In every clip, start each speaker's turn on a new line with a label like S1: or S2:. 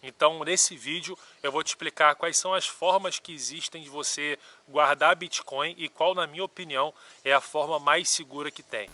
S1: Então, nesse vídeo, eu vou te explicar quais são as formas que existem de você guardar Bitcoin e qual, na minha opinião, é a forma mais segura que tem.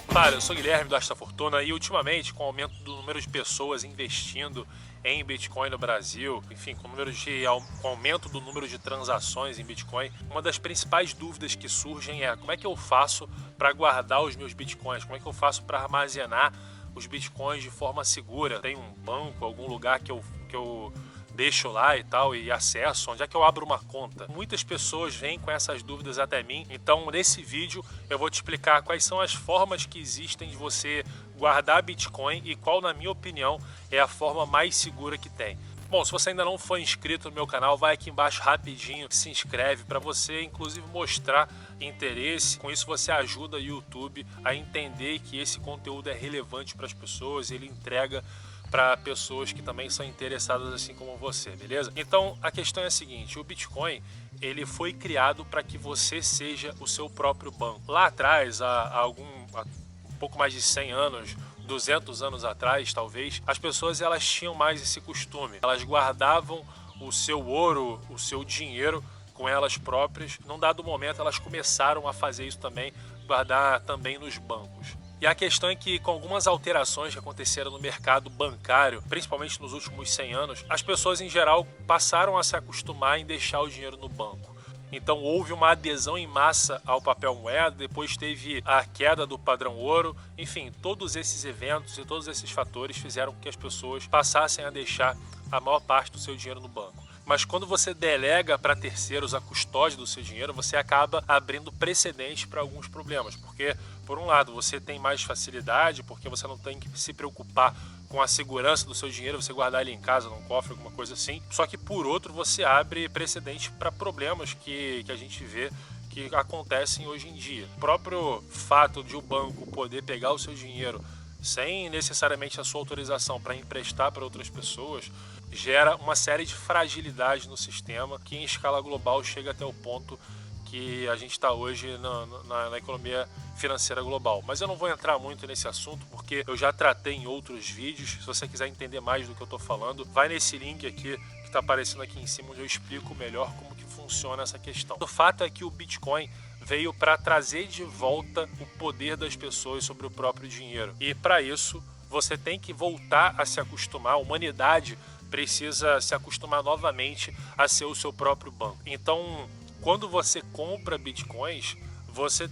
S1: Fala, eu sou o Guilherme do Esta Fortuna e ultimamente, com o aumento do número de pessoas investindo em Bitcoin no Brasil, enfim, com o aumento do número de transações em Bitcoin, uma das principais dúvidas que surgem é como é que eu faço para guardar os meus Bitcoins, como é que eu faço para armazenar os Bitcoins de forma segura. Tem um banco, algum lugar que eu deixo lá e tal e acesso, onde é que eu abro uma conta? Muitas pessoas vêm com essas dúvidas até mim, então nesse vídeo eu vou te explicar quais são as formas que existem de você guardar Bitcoin e qual, na minha opinião, é a forma mais segura que tem. Bom, se você ainda não foi inscrito no meu canal, vai aqui embaixo rapidinho, se inscreve para você inclusive mostrar interesse. Com isso você ajuda o YouTube a entender que esse conteúdo é relevante para as pessoas, ele entrega para pessoas que também são interessadas assim como você, beleza? Então a questão é a seguinte: o Bitcoin ele foi criado para que você seja o seu próprio banco. Lá atrás, há um pouco mais de 100 anos, 200 anos atrás talvez, as pessoas elas tinham mais esse costume. Elas guardavam o seu ouro, o seu dinheiro com elas próprias. Num dado momento elas começaram a fazer isso também, guardar também nos bancos. E a questão é que, com algumas alterações que aconteceram no mercado bancário, principalmente nos últimos 100 anos, as pessoas em geral passaram a se acostumar em deixar o dinheiro no banco. Então houve uma adesão em massa ao papel moeda, depois teve a queda do padrão ouro, enfim, todos esses eventos e todos esses fatores fizeram com que as pessoas passassem a deixar a maior parte do seu dinheiro no banco. Mas quando você delega para terceiros a custódia do seu dinheiro, você acaba abrindo precedente para alguns problemas, porque por um lado você tem mais facilidade, porque você não tem que se preocupar com a segurança do seu dinheiro, você guardar ele em casa, num cofre, alguma coisa assim. Só que por outro você abre precedente para problemas que a gente vê que acontecem hoje em dia. O próprio fato de o banco poder pegar o seu dinheiro sem necessariamente a sua autorização para emprestar para outras pessoas, gera uma série de fragilidades no sistema que em escala global chega até o ponto que a gente está hoje na economia financeira global. Mas eu não vou entrar muito nesse assunto porque eu já tratei em outros vídeos. Se você quiser entender mais do que eu estou falando, vai nesse link aqui que está aparecendo aqui em cima, onde eu explico melhor como que funciona essa questão. O fato é que o Bitcoin veio para trazer de volta o poder das pessoas sobre o próprio dinheiro. E para isso, você tem que voltar a se acostumar, a humanidade precisa se acostumar novamente a ser o seu próprio banco. Então, quando você compra Bitcoins, você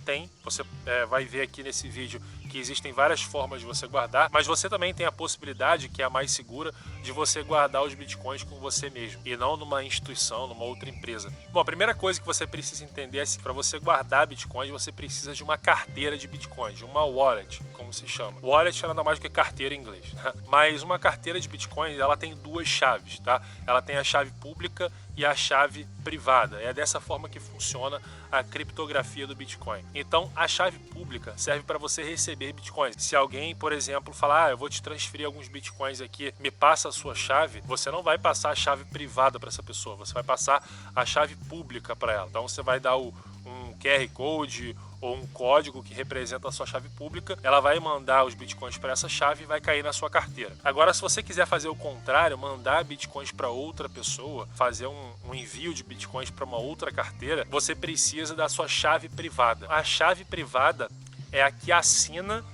S1: vai ver aqui nesse vídeo que existem várias formas de você guardar, mas você também tem a possibilidade, que é a mais segura, de você guardar os Bitcoins com você mesmo e não numa instituição, numa outra empresa. Bom, a primeira coisa que você precisa entender é que para você guardar Bitcoins, você precisa de uma carteira de Bitcoins, de uma wallet, como se chama. Wallet é nada mais do que carteira em inglês, né? Mas uma carteira de Bitcoins, ela tem duas chaves, tá? Ela tem a chave pública e a chave privada. É dessa forma que funciona a criptografia do Bitcoin. Então, a chave pública serve para você receber Bitcoins. Se alguém, por exemplo, falar, eu vou te transferir alguns Bitcoins aqui, me passa a sua chave, você não vai passar a chave privada para essa pessoa, você vai passar a chave pública para ela. Então, você vai dar um QR Code ou um código que representa a sua chave pública, ela vai mandar os Bitcoins para essa chave e vai cair na sua carteira. Agora, se você quiser fazer o contrário, mandar Bitcoins para outra pessoa, fazer um envio de Bitcoins para uma outra carteira, você precisa da sua chave privada. A chave privada é a que assina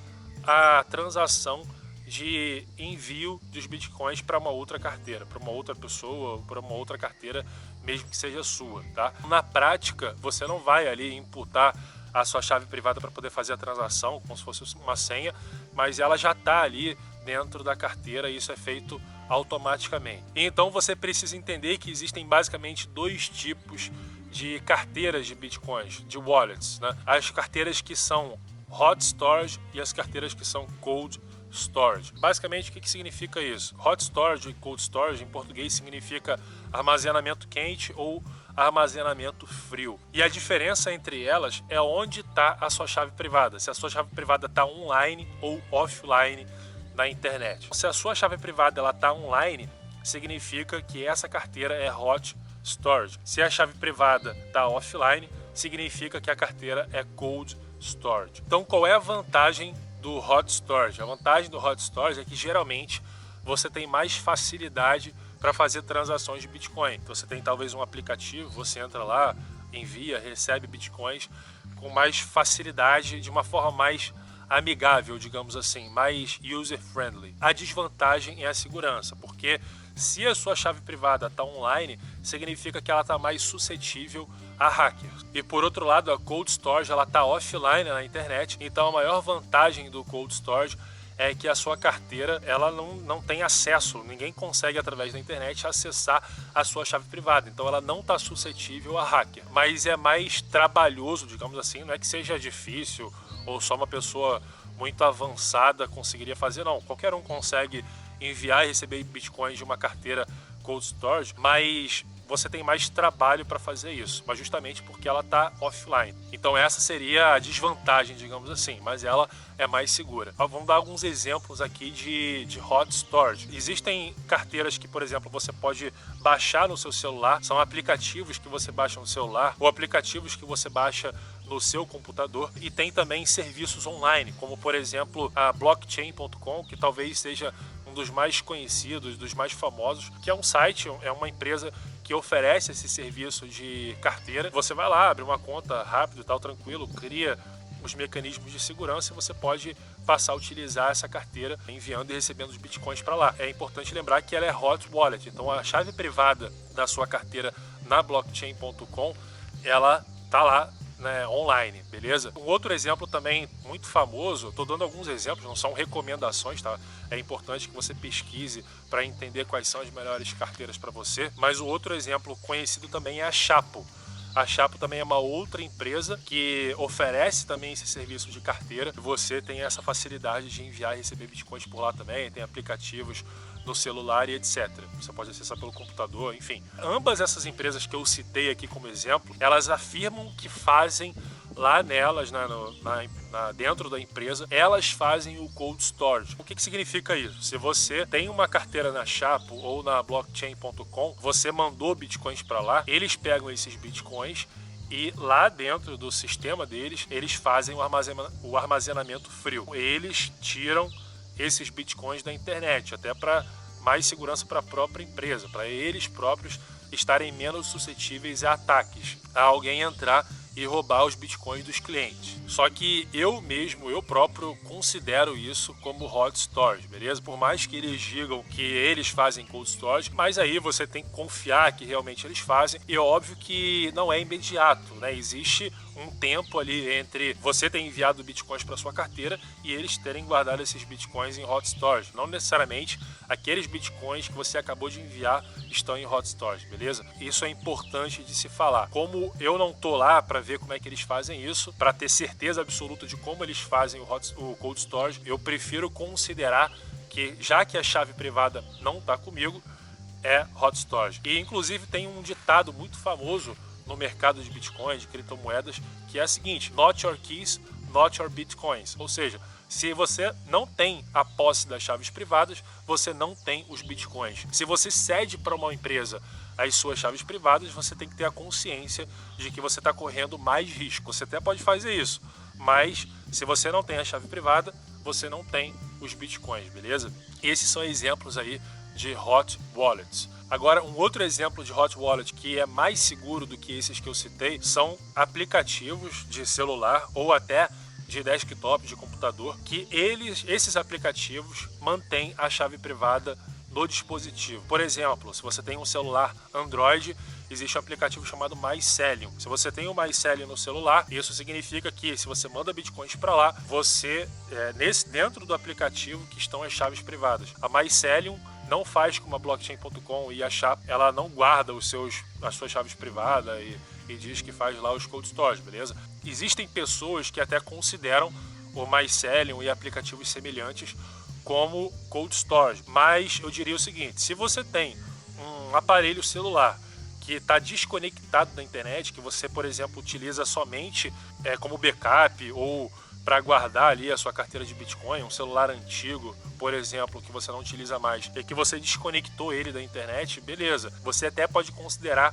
S1: a transação de envio dos Bitcoins para uma outra carteira, para uma outra pessoa, para uma outra carteira, mesmo que seja sua, tá? Na prática, você não vai ali imputar a sua chave privada para poder fazer a transação, como se fosse uma senha, mas ela já está ali dentro da carteira e isso é feito automaticamente. Então você precisa entender que existem basicamente dois tipos de carteiras de Bitcoins, de wallets, né? As carteiras que são hot storage e as carteiras que são cold storage. Basicamente, o que significa isso? Hot storage e cold storage em português significa armazenamento quente ou armazenamento frio. E a diferença entre elas é onde está a sua chave privada. Se a sua chave privada está online ou offline na internet. Se a sua chave privada está online, significa que essa carteira é hot storage. Se a chave privada está offline, significa que a carteira é cold storage. Então, qual é a vantagem do Hot Storage. A vantagem do Hot Storage é que geralmente você tem mais facilidade para fazer transações de Bitcoin. Então, você tem talvez um aplicativo, você entra lá, envia, recebe Bitcoins com mais facilidade, de uma forma mais amigável, digamos assim, mais user-friendly. A desvantagem é a segurança, porque se a sua chave privada está online, significa que ela está mais suscetível a hackers. E por outro lado, a Cold Storage está offline na internet, então a maior vantagem do Cold Storage é que a sua carteira ela não tem acesso, ninguém consegue através da internet acessar a sua chave privada, então ela não está suscetível a hacker. Mas é mais trabalhoso, digamos assim, não é que seja difícil ou só uma pessoa muito avançada conseguiria fazer, não. Qualquer um consegue enviar e receber bitcoins de uma carteira Cold Storage, mas você tem mais trabalho para fazer isso, mas justamente porque ela está offline. Então essa seria a desvantagem, digamos assim, mas ela é mais segura. Vamos dar alguns exemplos aqui de Hot Storage. Existem carteiras que, por exemplo, você pode baixar no seu celular, são aplicativos que você baixa no celular ou aplicativos que você baixa no seu computador, e tem também serviços online, como por exemplo a blockchain.com, que talvez seja um dos mais conhecidos, dos mais famosos, que é um site, é uma empresa que oferece esse serviço de carteira. Você vai lá, abre uma conta rápido, tal, tranquilo, cria os mecanismos de segurança e você pode passar a utilizar essa carteira enviando e recebendo os bitcoins para lá. É importante lembrar que ela é hot wallet, então a chave privada da sua carteira na blockchain.com, ela tá lá, né, online, beleza? Um outro exemplo também muito famoso, estou dando alguns exemplos, não são recomendações, tá? É importante que você pesquise para entender quais são as melhores carteiras para você, mas o outro exemplo conhecido também é a Xapo. A Xapo também é uma outra empresa que oferece também esse serviço de carteira. Você tem essa facilidade de enviar e receber bitcoins por lá também, tem aplicativos no celular e etc. Você pode acessar pelo computador, enfim. Ambas essas empresas que eu citei aqui como exemplo, elas afirmam que fazem lá nelas, dentro da empresa, elas fazem o cold storage. O que significa isso? Se você tem uma carteira na Xapo ou na blockchain.com, você mandou bitcoins para lá, eles pegam esses bitcoins e lá dentro do sistema deles, eles fazem o armazenamento frio. Eles tiram esses bitcoins da internet, até para mais segurança para a própria empresa, para eles próprios estarem menos suscetíveis a ataques, a alguém entrar e roubar os bitcoins dos clientes. Só que eu próprio considero isso como hot storage, beleza? Por mais que eles digam que eles fazem cold storage, mas aí você tem que confiar que realmente eles fazem, e é óbvio que não é imediato, né? Existe um tempo ali entre você ter enviado bitcoins para sua carteira e eles terem guardado esses bitcoins em hot storage. Não necessariamente aqueles bitcoins que você acabou de enviar estão em hot storage, beleza? Isso é importante de se falar. Como eu não tô lá para ver como é que eles fazem isso, para ter certeza absoluta de como eles fazem o cold storage, eu prefiro considerar que, já que a chave privada não está comigo, é hot storage. E inclusive tem um ditado muito famoso no mercado de Bitcoin, de criptomoedas, que é a seguinte: not your keys, not your bitcoins. Ou seja, se você não tem a posse das chaves privadas, você não tem os bitcoins. Se você cede para uma empresa as suas chaves privadas, você tem que ter a consciência de que você está correndo mais risco. Você até pode fazer isso, mas se você não tem a chave privada, você não tem os bitcoins, beleza? Esses são exemplos aí de hot wallets. Agora, um outro exemplo de hot wallet que é mais seguro do que esses que eu citei são aplicativos de celular ou até de desktop, de computador, que esses aplicativos mantêm a chave privada no dispositivo. Por exemplo, se você tem um celular Android, existe um aplicativo chamado Mycelium. Se você tem o Mycelium no celular, isso significa que se você manda bitcoins para lá, você dentro do aplicativo que estão as chaves privadas. A Mycelium não faz como a blockchain.com e a Xapo, ela não guarda as suas chaves privadas e diz que faz lá os cold storage, beleza? Existem pessoas que até consideram o Mycelium e aplicativos semelhantes como cold storage, mas eu diria o seguinte: se você tem um aparelho celular que está desconectado da internet, que você, por exemplo, utiliza somente como backup ou para guardar ali a sua carteira de Bitcoin, um celular antigo, por exemplo, que você não utiliza mais, e que você desconectou ele da internet, beleza, você até pode considerar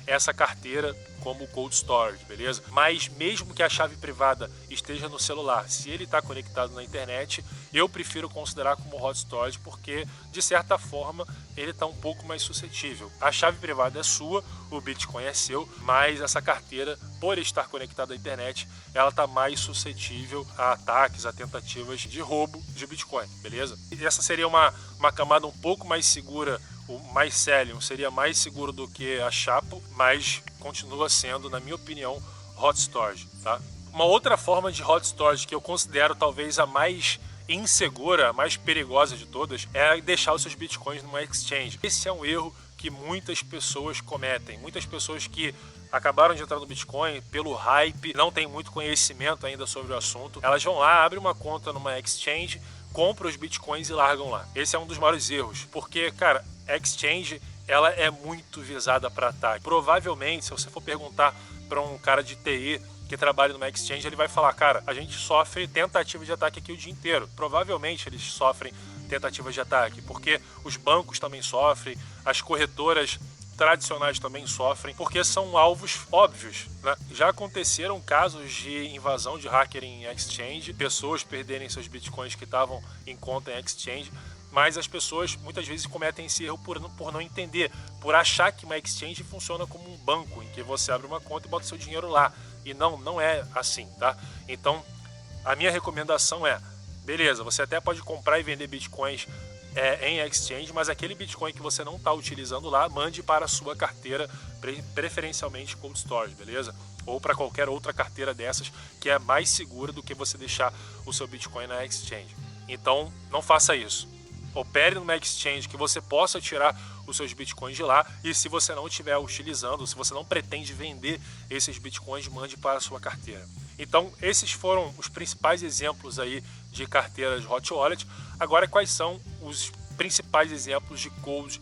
S1: essa carteira como cold storage, beleza? Mas mesmo que a chave privada esteja no celular, se ele está conectado na internet, eu prefiro considerar como hot storage porque, de certa forma, ele está um pouco mais suscetível. A chave privada é sua, o Bitcoin é seu, mas essa carteira, por estar conectada à internet, ela está mais suscetível a ataques, a tentativas de roubo de Bitcoin, beleza? E essa seria uma camada um pouco mais segura. O Mycelium seria mais seguro do que a Chapo, mas continua sendo, na minha opinião, hot storage, tá? Uma outra forma de hot storage que eu considero talvez a mais insegura, a mais perigosa de todas, é deixar os seus bitcoins numa exchange. Esse é um erro que muitas pessoas cometem. Muitas pessoas que acabaram de entrar no Bitcoin pelo hype, não tem muito conhecimento ainda sobre o assunto, elas vão lá, abrem uma conta numa exchange, compram os bitcoins e largam lá. Esse é um dos maiores erros, porque, cara, exchange, ela é muito visada para ataque. Provavelmente, se você for perguntar para um cara de TI que trabalha numa exchange, ele vai falar, cara, a gente sofre tentativa de ataque aqui o dia inteiro. Provavelmente eles sofrem tentativas de ataque, porque os bancos também sofrem, as corretoras tradicionais também sofrem, porque são alvos óbvios, né? Já aconteceram casos de invasão de hacker em exchange, pessoas perderem seus bitcoins que estavam em conta em exchange, mas as pessoas muitas vezes cometem esse erro por não entender, por achar que uma exchange funciona como um banco, em que você abre uma conta e bota seu dinheiro lá, e não é assim, tá? Então, a minha recomendação é, beleza, você até pode comprar e vender bitcoins em exchange, mas aquele Bitcoin que você não está utilizando lá, mande para a sua carteira, preferencialmente cold storage, beleza? Ou para qualquer outra carteira dessas que é mais segura do que você deixar o seu Bitcoin na exchange. Então, não faça isso. Opere numa exchange que você possa tirar os seus bitcoins de lá, e se você não estiver utilizando, se você não pretende vender esses bitcoins, mande para a sua carteira. Então, esses foram os principais exemplos aí de carteiras hot wallet. Agora, quais são os principais exemplos de cold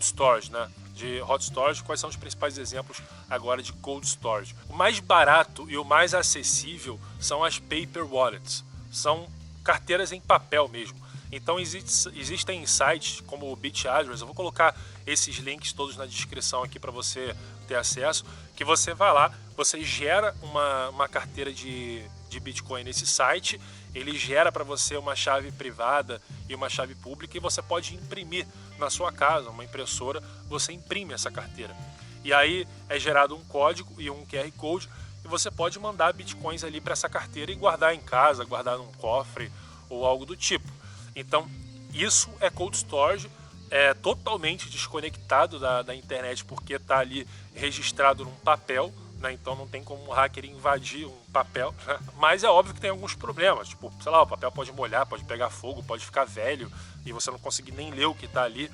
S1: storage, né? De hot storage, quais são os principais exemplos agora de cold storage? O mais barato e o mais acessível são as paper wallets, são carteiras em papel mesmo. Então existem sites como o BitAddress, eu vou colocar esses links todos na descrição aqui para você ter acesso, que você vai lá, você gera uma carteira de Bitcoin nesse site, ele gera para você uma chave privada e uma chave pública, e você pode imprimir na sua casa, uma impressora, você imprime essa carteira. E aí é gerado um código e um QR Code, e você pode mandar Bitcoins ali para essa carteira e guardar em casa, guardar num cofre ou algo do tipo. Então, isso é cold storage, é totalmente desconectado da internet, porque está ali registrado num papel, né? Então não tem como um hacker invadir um papel, né? Mas é óbvio que tem alguns problemas, tipo, sei lá, o papel pode molhar, pode pegar fogo, pode ficar velho e você não conseguir nem ler o que está ali.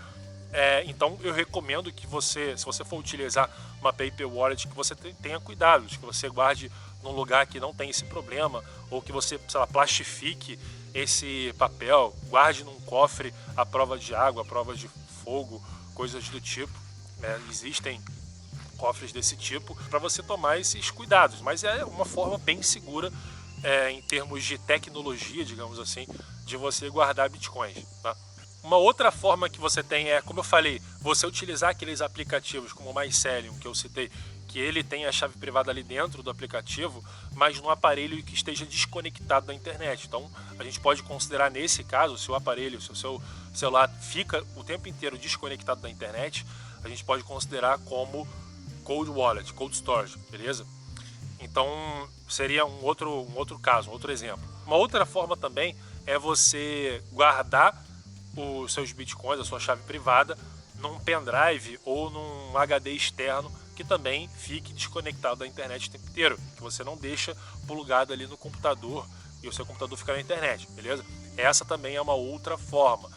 S1: Então eu recomendo que você, se você for utilizar uma paper wallet, que você tenha cuidado, que você guarde num lugar que não tem esse problema, ou que você, sei lá, plastifique esse papel, guarde num cofre à prova de água, à prova de fogo, coisas do tipo, né? Existem cofres desse tipo para você tomar esses cuidados, mas é uma forma bem segura em termos de tecnologia, digamos assim, de você guardar bitcoins, tá? Uma outra forma que você tem é, como eu falei, você utilizar aqueles aplicativos como o Mycelium, que eu citei, que ele tem a chave privada ali dentro do aplicativo, mas num aparelho que esteja desconectado da internet. Então, a gente pode considerar nesse caso, se o aparelho, se o seu celular fica o tempo inteiro desconectado da internet, a gente pode considerar como cold wallet, cold storage, beleza? Então, seria um outro caso, um outro exemplo. Uma outra forma também é você guardar os seus bitcoins, a sua chave privada, num pendrive ou num HD externo que também fique desconectado da internet o tempo inteiro, que você não deixa plugado ali no computador e o seu computador fica na internet, beleza? Essa também é uma outra forma.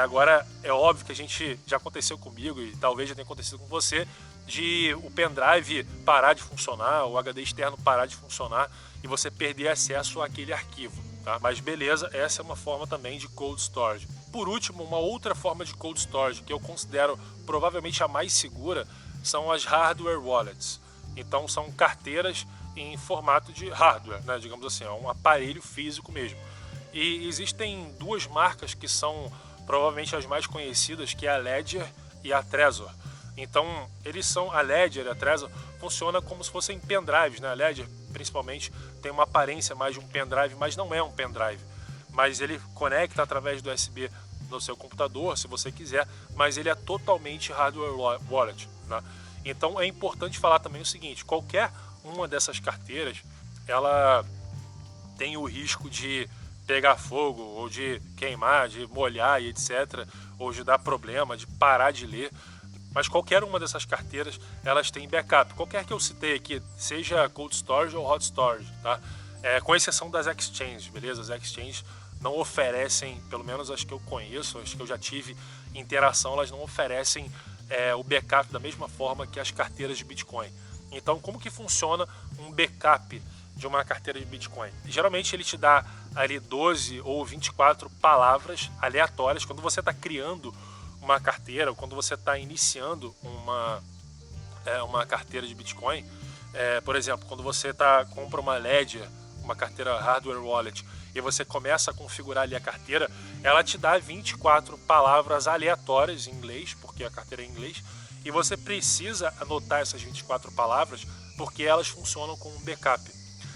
S1: Agora, é óbvio que a gente já aconteceu comigo e talvez já tenha acontecido com você, de o pendrive parar de funcionar, o HD externo parar de funcionar e você perder acesso àquele arquivo, tá? Mas beleza, essa é uma forma também de cold storage. Por último, uma outra forma de cold storage que eu considero provavelmente a mais segura são as hardware wallets. Então são carteiras em formato de hardware, né? Digamos assim, é um aparelho físico mesmo. E existem duas marcas que são provavelmente as mais conhecidas, que é a Ledger e a Trezor. Então, a Ledger e a Trezor funciona como se fossem pendrives, né? A Ledger, principalmente, tem uma aparência mais de um pendrive, mas não é um pendrive. Mas ele conecta através do USB no seu computador, se você quiser, mas ele é totalmente hardware wallet, né? Então, é importante falar também o seguinte: qualquer uma dessas carteiras, ela tem o risco de pegar fogo, ou de queimar, de molhar e etc, ou de dar problema, de parar de ler. Mas qualquer uma dessas carteiras, elas têm backup. Qualquer que eu citei aqui, seja cold storage ou hot storage, tá? Com exceção das exchanges, beleza? As exchanges não oferecem, pelo menos as que eu conheço, as que eu já tive interação, elas não oferecem o backup da mesma forma que as carteiras de Bitcoin. Então, como que funciona um backup de uma carteira de Bitcoin? Geralmente ele te dá ali 12 ou 24 palavras aleatórias. Quando você está criando uma carteira, ou quando você está iniciando uma carteira de Bitcoin, por exemplo, quando você compra uma Ledger, uma carteira hardware wallet, e você começa a configurar ali a carteira, ela te dá 24 palavras aleatórias em inglês, porque a carteira é em inglês, e você precisa anotar essas 24 palavras, porque elas funcionam como um backup.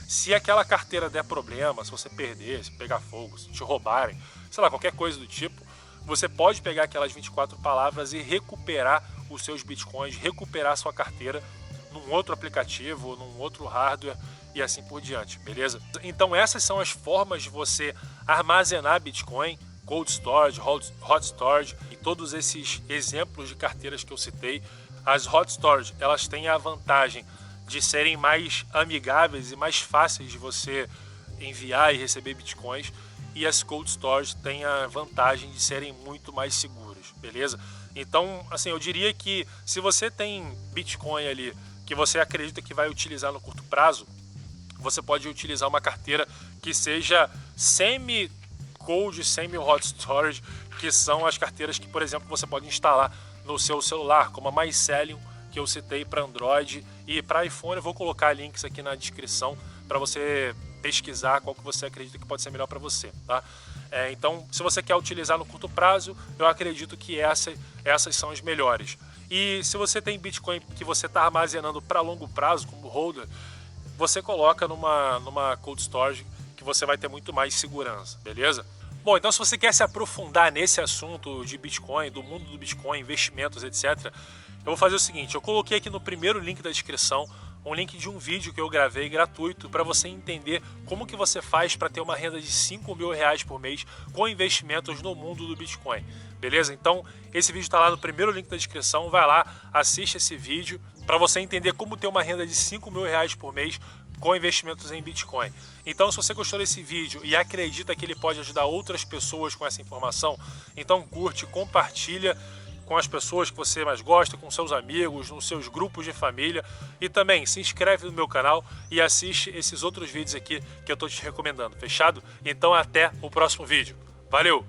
S1: Se aquela carteira der problema, se você perder, se pegar fogo, se te roubarem, sei lá, qualquer coisa do tipo, você pode pegar aquelas 24 palavras e recuperar os seus bitcoins, recuperar a sua carteira num outro aplicativo, num outro hardware e assim por diante, beleza? Então essas são as formas de você armazenar Bitcoin, cold storage, hot storage e todos esses exemplos de carteiras que eu citei. As hot storage, elas têm a vantagem de serem mais amigáveis e mais fáceis de você enviar e receber bitcoins, e as cold storage têm a vantagem de serem muito mais seguras, beleza? Então, assim, eu diria que se você tem Bitcoin ali que você acredita que vai utilizar no curto prazo, você pode utilizar uma carteira que seja semi-cold, semi-hot storage, que são as carteiras que, por exemplo, você pode instalar no seu celular, como a Mycelium, que eu citei para Android, e para iPhone eu vou colocar links aqui na descrição para você pesquisar qual que você acredita que pode ser melhor para você, tá? Então, se você quer utilizar no curto prazo, eu acredito que essas são as melhores. E se você tem Bitcoin que você está armazenando para longo prazo, como holder, você coloca numa cold storage, que você vai ter muito mais segurança, beleza? Bom, então se você quer se aprofundar nesse assunto de Bitcoin, do mundo do Bitcoin, investimentos, etc., eu vou fazer o seguinte: eu coloquei aqui no primeiro link da descrição um link de um vídeo que eu gravei gratuito para você entender como que você faz para ter uma renda de R$5.000 por mês com investimentos no mundo do Bitcoin, beleza? Então esse vídeo está lá no primeiro link da descrição, vai lá, assiste esse vídeo para você entender como ter uma renda de R$5.000 por mês com investimentos em Bitcoin. Então, se você gostou desse vídeo e acredita que ele pode ajudar outras pessoas com essa informação, então curte, compartilha com as pessoas que você mais gosta, com seus amigos, nos seus grupos de família, e também se inscreve no meu canal e assiste esses outros vídeos aqui que eu estou te recomendando, fechado? Então até o próximo vídeo. Valeu!